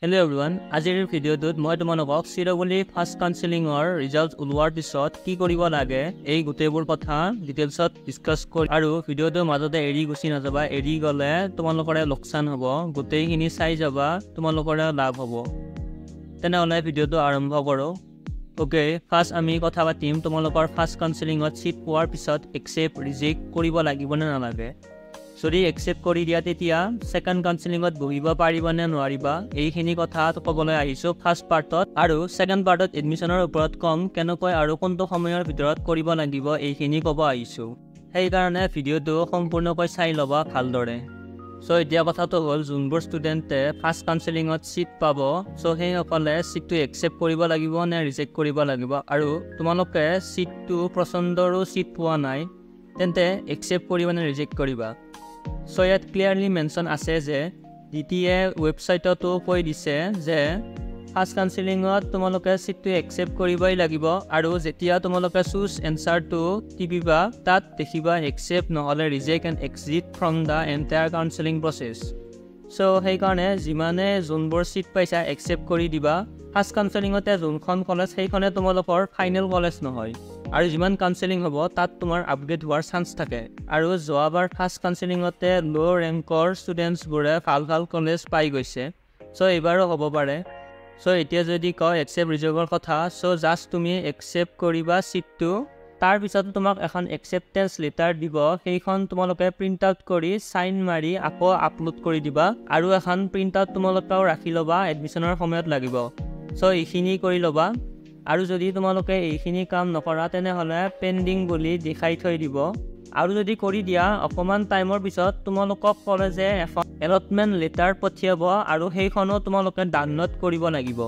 Hello everyone, আজিৰ ভিডিঅ'টোত মই তোমালোকক চিৰগলি ফাৰ্ষ্ট কাউন্সেলিংৰ ৰিজাল্ট ওলোৱাৰ পিছত কি কৰিব লাগে এই গোটেইবোৰ কথা ডিটেইলছত ডিসকাস কৰি আৰু ভিডিঅ'টোৰ মাজতে এৰি গুছি নাযাবা এৰি গলে তোমালোকৰে লোকসান হ'ব গোটেইখিনি চাই যাবা তোমালোকৰে লাভ হ'ব তেনেহলে ভিডিঅ'টো আৰম্ভ কৰো ওকে ফাৰ্ষ্ট আমি কথা পাতিম তোমালোকৰ ফাৰ্ষ্ট কাউন্সেলিংত সিট পোৱাৰ পিছত একসেপ্ট ৰিজেক্ট কৰিব লাগিব নে নালাগে যদি একসেপ্ট কৰি দিয়া তেতিয়া সেকেন্ড কাউন্সেলিংত বহিব পাৰিবা নে নোৱাৰিবা এইখিনি কথা ক'বলৈ আহিছো ফাৰ্ষ্ট পাৰ্টত আৰু সেকেন্ড পাৰ্টত এডমিশনৰ ওপৰত কম কেনেকৈ আৰু কোনটো সময়ৰ ভিতৰত কৰিব লাগিব এইখিনি ক'ব আহিছো সেই কাৰণে ভিডিঅ'টো সম্পূৰ্ণকৈ চাই লবা ভালদৰে সো এতিয়া কথাটো হ'ল যোনবোৰ ষ্টুডেণ্টে ফাৰ্ষ্ট কাউন্সেলিংত সিট পাব সো সেই সকলে সিটটো একসেপ্ট কৰিব লাগিব নে ৰিজেক্ট কৰিব লাগিব আৰু তোমালোকে সিটটো পছন্দৰো সিট পোৱা নাই তেন্তে একসেপ্ট কৰিবা নে ৰিজেক্ট কৰিবা So yet clearly mention আছে যে DTA ওয়েবসাইটতো কৈ দিছে যে ফাৰ্ষ্ট কাউন্সেলিংত তোমালোকে সিটটো একসেপ্ট কৰিবই লাগিব আৰু যেতিয়া তোমালোকে চুজ এনসাৰটো টিপিবা তাত দেখিবা একসেপ্ট নহলে reject and exit from da entire counselling process so সেই কাৰণে যিমানে যোনবোৰ সিট পাইছা একসেপ্ট কৰি দিবা ফাৰ্ষ্ট কাউন্সেলিংতে যোনখন কলেজ সেইখনে তোমালোকৰ ফাইনেল কলেজ নহয় আৰু যিমান কাউন্সেলিং হ'ব তাত তোমাৰ আপগ্ৰেড হোৱাৰ চান্স থাকে আৰু যোৱাবাৰ ফাৰ্ষ্ট কাউন্সেলিংতে লো ৰেংকৰ ষ্টুডেন্টছ বোৰে ভাল কলেজ পাই গৈছে সো এবাৰো হ'ব পাৰে সো এতিয়া যদি কয় একসেপ্ট ৰিজেক্টৰ কথা সো জাস্ট তুমি একসেপ্ট কৰিবা সিটটো তাৰ পিছত তোমাক এখন একসেপ্টেন্স লেটাৰ দিব সেইখন তোমালোকে প্ৰিন্ট আউট কৰি সাইন মাৰি আকৌ আপলোড কৰি দিবা আৰু এখন প্ৰিন্ট আউট তোমালোকেও ৰাখি লবা এডমিশনৰ সময়ত লাগিব সো এইখিনি কৰি লবা আৰু যদি তোমালোকে এইখিনি কাম নকৰা তেনেহলে পেন্ডিং বুলি দেখাই থৈ দিব আৰু যদি কৰি দিয়া অকমান টাইমৰ পিছত তোমালোকক কলেজে এখন এলটমেন্ট লেটাৰ পঠিয়াব আৰু সেইখনো তোমালোকে ডাউনলোড কৰিব লাগিব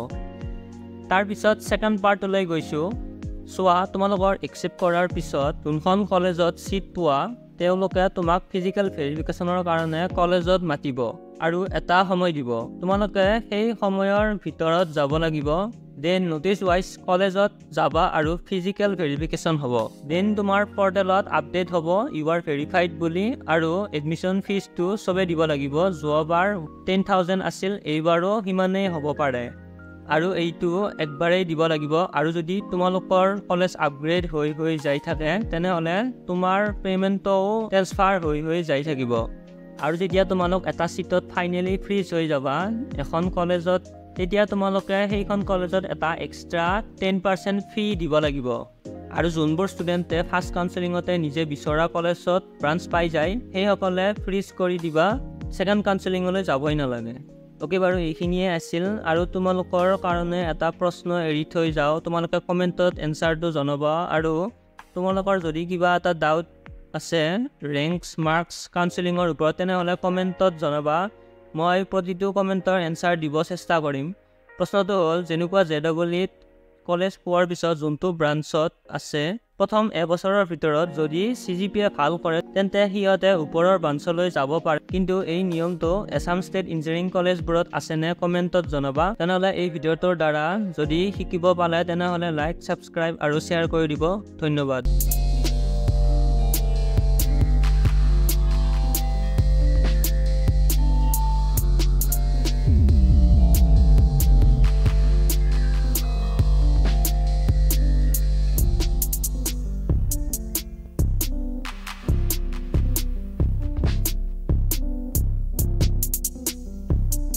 তাৰ পিছত সেকেন্ড পাৰ্টলৈ গৈছো সোৱা তোমালোকৰ একসেপ্ট কৰাৰ পিছত যোনখন কলেজত সিট পোৱা তেওঁলোকে তোমাক ফিজিক্যাল ভেৰিফিকেশনৰ কাৰণে কলেজত মাতিব আৰু এটা সময় দিব তোমালোকে সেই সময়ৰ ভিতৰত যাব লাগিব দেন নোটিস ওয়াইজ কলেজত যাবা আৰু ফিজিক্যাল ভেৰিফিকেশন হ'ব দেন তোমাৰ পৰ্টেলত আপডেট হ'ব ইউ আৰ ভেৰিফাইড বুলি আৰু এডমিশন ফিজটো সবে দিব লাগিব যোৱাবাৰ 10000 আছিল এইবাৰো হিমানেই হ'ব পাৰে আৰু এইটো একবাৰেই দিব লাগিব আৰু যদি তোমালোকৰ কলেজ আপগ্ৰেড হৈ যাই থাকে তেনেহলে তোমাৰ পেমেন্টও ট্ৰান্সফাৰ হৈ যাই থাকিব আৰু যেতিয়া তোমালোক এটা সিটত ফাইনালি ফ্ৰিজ হৈ যাবা এখন কলেজত তেতিয়া তোমালোকে সেইখন কলেজত এটা এক্সট্ৰা 10% ফি দিব লাগিব আৰু যোনবোৰ ষ্টুডেণ্টে ফাৰ্ষ্ট কাউন্সেলিংতে নিজে বিচৰা কলেজত ব্ৰাঞ্চ পাই যায় সেইসকলে ফ্ৰিজ কৰি দিবা সেকেন্ড কাউন্সেলিংলৈ যাবই নালাগে ওকে বাৰু এইখিনিয়ে আছিল আৰু তোমালোকৰ কাৰণে এটা প্ৰশ্ন এৰি থৈ যাও তোমালোকে কমেন্টত এনসাৰটো জনাবা আৰু তোমালোকৰ যদি কিবা এটা ডাউট আছে ৰেংকস মাৰ্কস কাউন্সেলিংৰ ওপৰত তেনেহলে কমেন্টত জনাবা মই প্ৰতিটো কমেন্টৰ এনসাৰ দিব চেষ্টা কৰিম প্ৰশ্নটো হ'ল যেনেকুৱা জেডব্লিউত কলেজ পোৱাৰ পিছত যোনটো ব্ৰাঞ্চত আছে প্ৰথম এবছৰৰ ভিতৰত যদি সিজিপিএ ভাল কৰে তেন্তে হিয়তে ওপৰৰ ব্ৰাঞ্চলৈ যাব পাৰে কিন্তু এই নিয়মটো এছাম ষ্টেট ইঞ্জিনিয়াৰিং কলেজবোৰত আছে নে কমেন্টত জনাবা তেনেহলে এই ভিডিঅ'টোৰ দ্বাৰা যদি শিকিব পালে তেনেহলে লাইক সাবস্ক্ৰাইব আৰু শ্বেয়াৰ কৰি দিব ধন্যবাদ